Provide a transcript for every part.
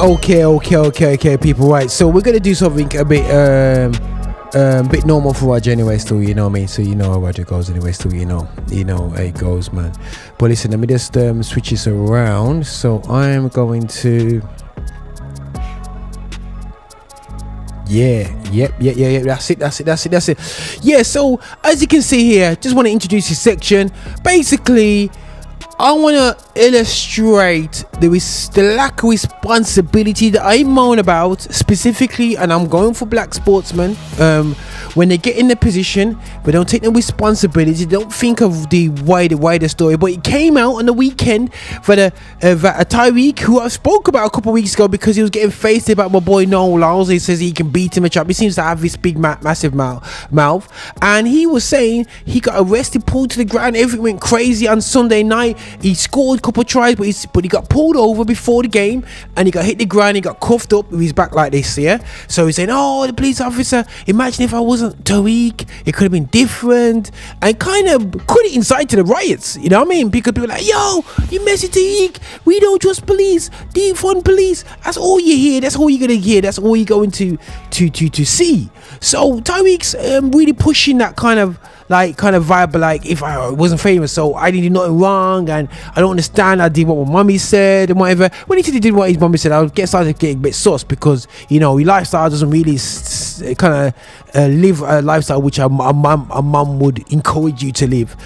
Okay, people. Right, so we're gonna do something a bit normal for Roger anyway. Still, you know me, so you know how Roger goes anyway. Still, you know how it goes, man. But listen, let me just switch this around. So I am going to. Yeah. That's it. Yeah. So as you can see here, just want to introduce this section. Basically, I want to illustrate the lack of responsibility that I moan about specifically, and I'm going for black sportsmen. When they get in the position, but don't take the responsibility, don't think of the wider story. But it came out on the weekend for the Tyreek, who I spoke about a couple of weeks ago because he was getting faced about my boy Noel Lyles. He says he can beat him a trap. He seems to have this big massive mouth, and he was saying he got arrested, pulled to the ground, everything went crazy on Sunday night. He scored a couple of tries, but he got pulled over before the game, and he got hit the ground. He got cuffed up with his back like this, yeah. So he's saying, "Oh, the police officer, imagine if I wasn't Tyreek, it could have been different," and kind of could it incite to the riots. You know what I mean? Because people are like, "Yo, you messy Tyreek. We don't trust police. Defund police." That's all you hear. That's all you're gonna hear. That's all you're going to see. So Tyreek's really pushing that kind of vibe, but like, if I wasn't famous, so I didn't do nothing wrong, and I don't understand. I did what my mummy said and whatever. When he said he did what his mummy said, I started getting a bit sus, because your lifestyle doesn't really live a lifestyle which a mum would encourage you to live.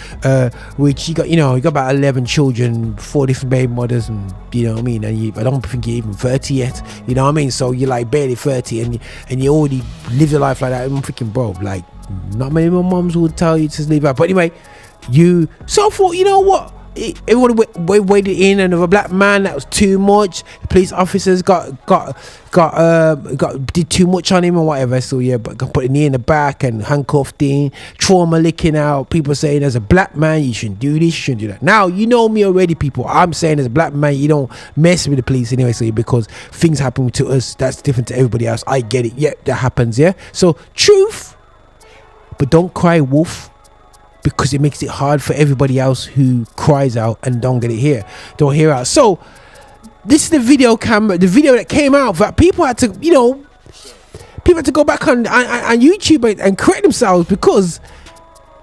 Which you got about 11 children, 4 different baby mothers, and you know what I mean. And I don't think you're even 30 yet. You know what I mean? So you're like barely 30, and you already live your life like that. I'm thinking, bro, like, not many more moms would tell you to leave out. But anyway, so I thought, you know what, everyone waded in, and of a black man, that was too much. The police officers did too much on him and whatever. So yeah, but got put a knee in the back and handcuffed him, trauma licking out. People saying, as a black man, you shouldn't do this, you shouldn't do that. Now, you know me already, people. I'm saying, as a black man, you don't mess with the police anyway. So because things happen to us, that's different to everybody else. I get it. Yeah, that happens. Yeah. So truth. But don't cry wolf, because it makes it hard for everybody else who cries out and don't hear out. So this is the video that came out that people had to go back on YouTube and correct themselves, because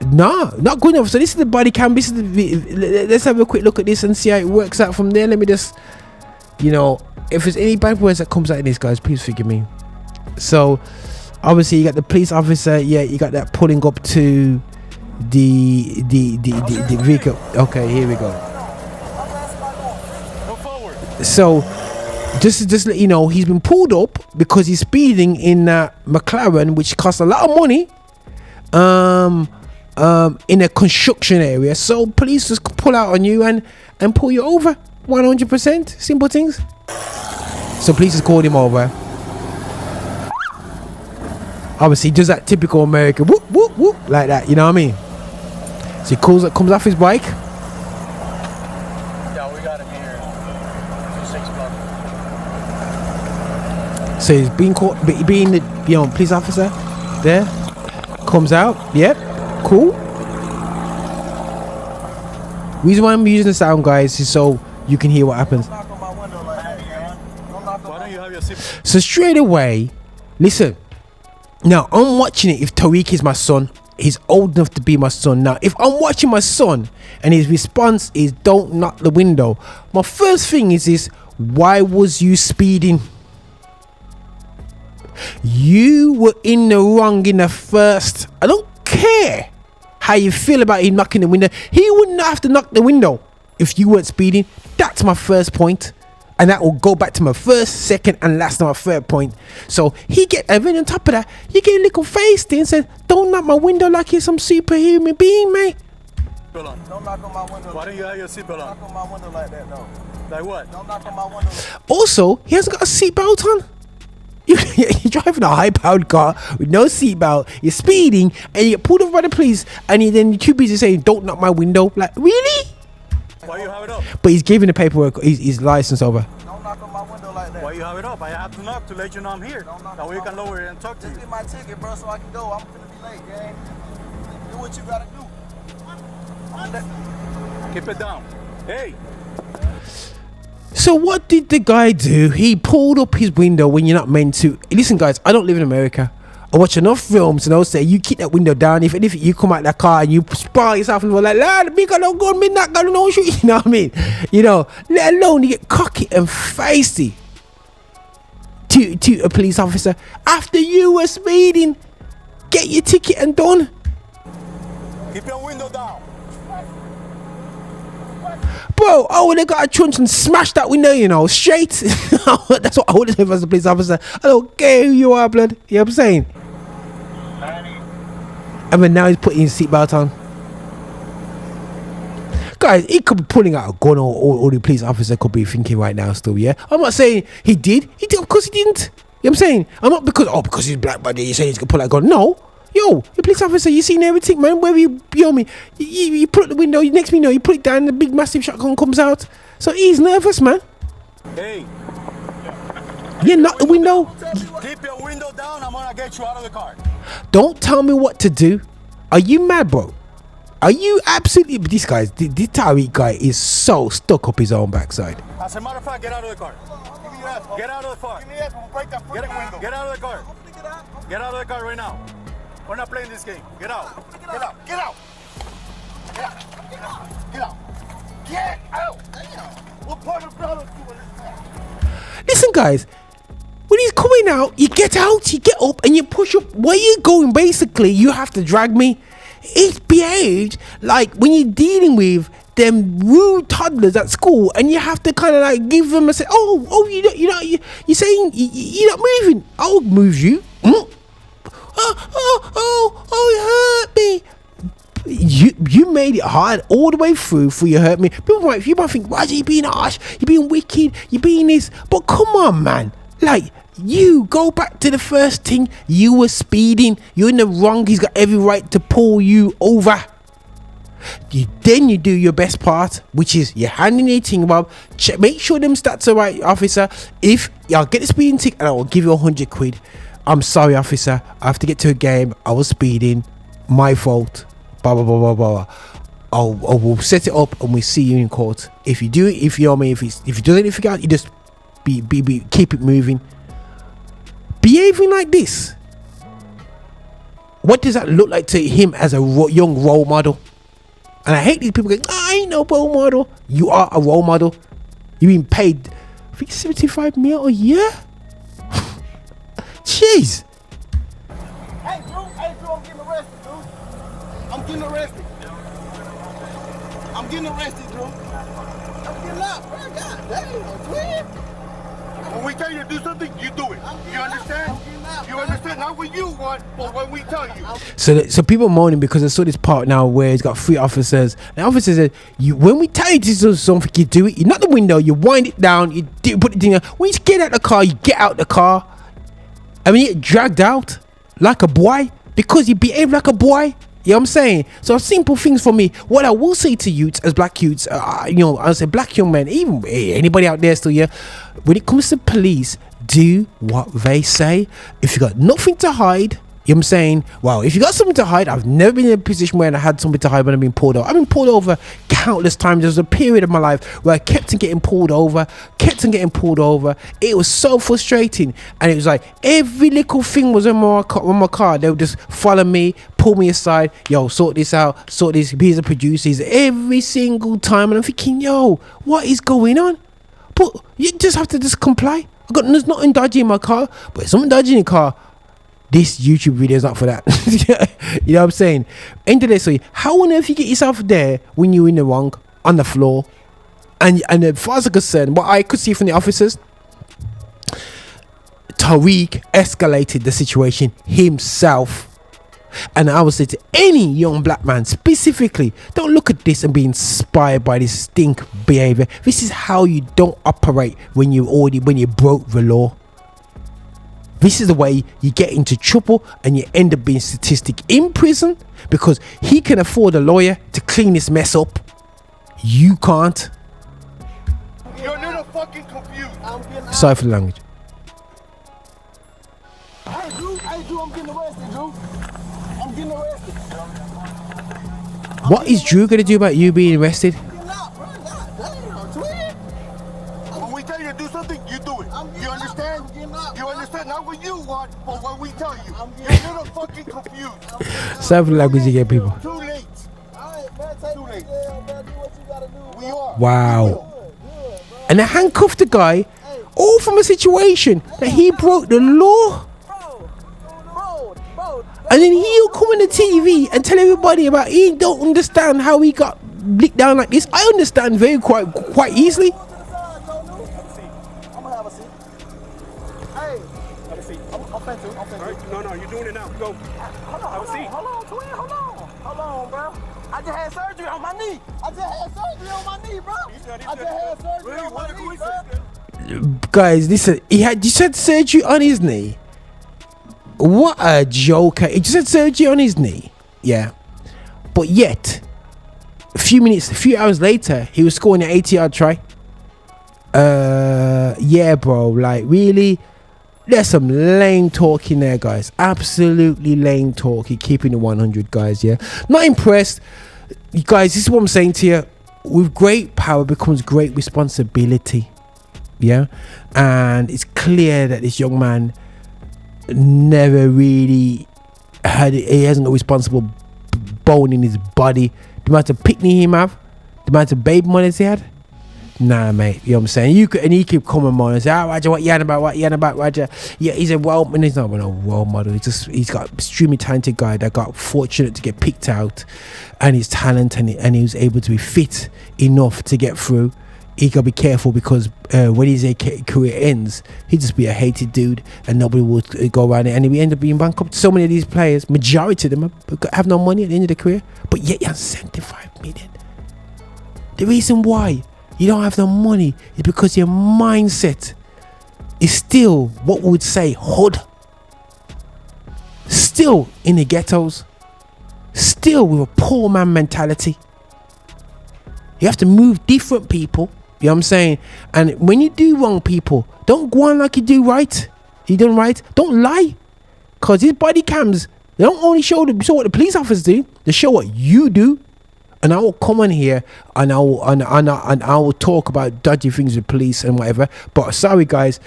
not good enough. So this is the body cam. This is let's have a quick look at this and see how it works out from there. Let me just, if there's any bad words that comes out of this, guys, please forgive me. So obviously you got the police officer, yeah, you got that pulling up to the vehicle. Okay, here we go. So just to let you know, he's been pulled up because he's speeding in that McLaren, which costs a lot of money, in a construction area. So police just pull out on you and pull you over. 100% simple things. So police just called him over. Obviously, he does that typical American whoop whoop whoop like that, you know what I mean? So he comes off his bike. Yeah, we got him here. 6 o'clock. So he's being caught, being the police officer there. Comes out. Yep, cool. Reason why I'm using the sound, guys, is so you can hear what happens. So straight away, listen. Now, I'm watching it. If Tyreek is my son, he's old enough to be my son. Now, if I'm watching my son and his response is, "Don't knock the window," my first thing is why was you speeding? You were in the wrong in the first. I don't care how you feel about him knocking the window. He wouldn't have to knock the window if you weren't speeding. That's my first point. And that will go back to my first, second, and last, and my third point. So and then on top of that, you get a little face thing and said, "Don't knock my window like you're some superhuman being, mate." Don't knock on my window. Why don't you have your seatbelt on? Don't knock on my window like that, though. Like what? Don't knock on my window. Also, he hasn't got a seatbelt on. You're driving a high-powered car with no seatbelt. You're speeding, and you get pulled over by the police, and then you're too busy saying, "Don't knock my window." Like, really? Why you have it up? But he's giving the paperwork, his license over. Don't knock on my window like that. Why you have it up? I have to knock to let you know I'm here. That way you can lower it and talk to you. Just get my ticket, bro, so I can go. I'm finna be late, gang. Do what you gotta do. Keep it down. Hey. So what did the guy do? He pulled up his window when you're not meant to. Listen, guys, I don't live in America. I watch enough films and I'll say you keep that window down. If anything, you come out that car and you spar yourself and we're like, lad, me got no gun, me not got no shoot. You know what I mean? You know, let alone you get cocky and feisty to a police officer after you were speeding. Get your ticket and done. Keep your window down. Bro, I would have got a trunch and smashed that window, you know, straight. That's what I would have done as a police officer. I don't care who you are, blood. You know what I'm saying? And then now he's putting his seatbelt on. Guys, he could be pulling out a gun, or the police officer could be thinking right now still, yeah? I'm not saying he did. He did, of course he didn't. You know what I'm saying? I'm not because he's black, but you're saying he's going to pull out a gun. No. Yo, the police officer, you seen everything, man. Where you know me, you put the window, next thing you know, you put it down, the big massive shotgun comes out. So he's nervous, man. Hey. Yeah, not the window. Keep your window down, I'm gonna get you out of the car. Don't tell me what to do. Are you mad, bro? Are you absolutely... This Tyreek guy is so stuck up his own backside. As a matter of fact, get out of the car. Get out of the car. Get out of the car. Get out of the car right now. We're not playing this game. Get out. Get out. Get out. Get out. Get out. Get out. Get out. What part of brother doing this? Listen, guys. When he's coming out, you get out, you get up, and you push up. Where you going? Basically, you have to drag me. It's behaved like when you're dealing with them rude toddlers at school, and you have to kind of like give them a say, you're saying you're not moving. I'll move you. You hurt me. You made it hard all the way through for you hurt me. You might think, why are you being harsh? You're being wicked. You're being this. But come on, man. Like, you go back to the first thing. You were speeding. You're in the wrong. He's got every right to pull you over. Then you do your best part, which is you're handing your thing about. Make sure them stats are right, officer. If I'll get the speeding ticket and I will give you 100 quid. I'm sorry, officer. I have to get to a game. I was speeding. My fault. Blah blah blah blah blah. We'll set it up and we see you in court. If you do it, if you know me, if you do anything out, you just keep it moving. Behaving like this. What does that look like to him as a young role model? And I hate these people going, I ain't no role model. You are a role model. You're being paid, I think, 75 mil a year. Jeez. Hey, Drew, I'm getting arrested, Drew. I'm getting arrested. I'm getting arrested, Drew. I'm getting out, bro. God damn, twin. When we tell you to do something, you do it. You understand? You understand? Not what you want, but what we tell you. So people moaning because I saw this part now where he's got 3 officers. And the officer said, when we tell you to do something, you do it. You knock the window, you wind it down, you put it in there. When you get out the car, you get out the car. I mean, you get dragged out like a boy because you behave like a boy. You know what I'm saying? So simple things for me. What I will say to youths as black youths, I say black young men, even anybody out there still, yeah. When it comes to police, do what they say. If you got nothing to hide, you know what I'm saying? Well, if you got something to hide, I've never been in a position where I had something to hide when I've been pulled over. I've been pulled over countless times. There was a period of my life where I kept on getting pulled over. It was so frustrating. And it was like every little thing was on my car. They would just follow me, pull me aside. Yo, sort this out. Sort this. Here's the producers. Every single time. And I'm thinking, yo, what is going on? But you just have to just comply. There's nothing dodgy in my car. But if something dodgy in your car, this YouTube video is not for that. You know what I'm saying? End of the day, so how on earth you get yourself there when you're in the wrong, on the floor? And as far as I'm concerned, what I could see from the officers, Tyreek escalated the situation himself. And I would say to any young black man specifically, don't look at this and be inspired by this stink behavior. This is how you don't operate when you broke the law. This is the way you get into trouble and you end up being statistic in prison because he can afford a lawyer to clean this mess up. You can't. You're a little fucking confused. Sorry for the language. Hey, Drew, I'm getting arrested, Drew. I'm getting arrested. What is Drew going to do about you being arrested? When we tell you to do something, you do it. You understand? You understand? Not what you want, but what we tell you. You're a little fucking confused. Certain language you get, people. Too late. Too late. We are. Wow. And they handcuffed the guy, all from a situation that he broke the law. And then he'll come on the TV and tell everybody about he don't understand how he got blicked down like this. I understand very quite easily. I'm gonna have a seat. Hey, have a seat. I'm finna. No, you're doing it now. Go. Hold on, twin. Hold on, bro. I just had surgery on my knee. Guys, listen, he just had surgery on his knee. What a joker. He just had surgery on his knee. Yeah. But yet, a few hours later, he was scoring an 80-yard try. Yeah, bro. Like, really? There's some lame talk in there, guys. Absolutely lame talk. You're keeping the 100, guys, yeah? Not impressed. You guys, this is what I'm saying to you. With great power becomes great responsibility. Yeah? And it's clear that this young man never really he hasn't got responsible bone in his body. The amount of picnic he have, the amount of baby monies he had. Nah, mate, you know what I'm saying? And he keep coming on and say, Roger, what you on about, Roger? Yeah, he's a role model. He's not a role model. He's got extremely talented guy that got fortunate to get picked out, and his talent, and he was able to be fit enough to get through. He gotta be careful because when his career ends, he'd just be a hated dude and nobody would go around it, and he end up being bankrupt. So many of these players, majority of them have no money at the end of their career, but yet you have 75 million. The reason why you don't have the money is because your mindset is still what we would say hood, still in the ghettos, still with a poor man mentality. You have to move different people. You know what I'm saying? And when you do wrong, people, don't go on like you do right. You done right. Don't lie. Because these body cams, they don't only show what the police officers do. They show what you do. And I will come on here and I will talk about dodgy things with police and whatever. But sorry, guys.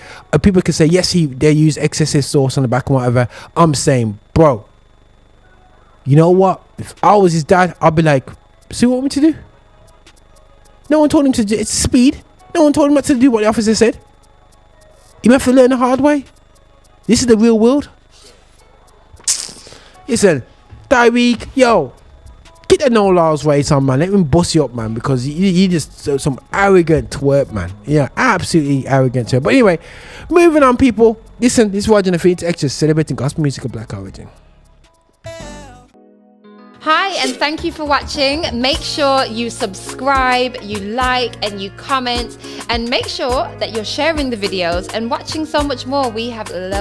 People can say, yes, they use excessive sauce on the back and whatever. I'm saying, bro, you know what? If I was his dad, I'd be like, see what you want me to do? No one told him to do it's speed. No one told him not to do what the officer said. You have to learn the hard way. This is the real world. Listen, Tyreek, yo, get that no laws race on, man. Let him bust you up, man, because you just some arrogant twerp, man. Yeah, absolutely arrogant twerp. But anyway, moving on, people. Listen, this is Roger and Affinity Xtra, celebrating gospel music of black origin. Hi, and thank you for watching. Make sure you subscribe, you like, and you comment, and make sure that you're sharing the videos and watching so much more. We have loads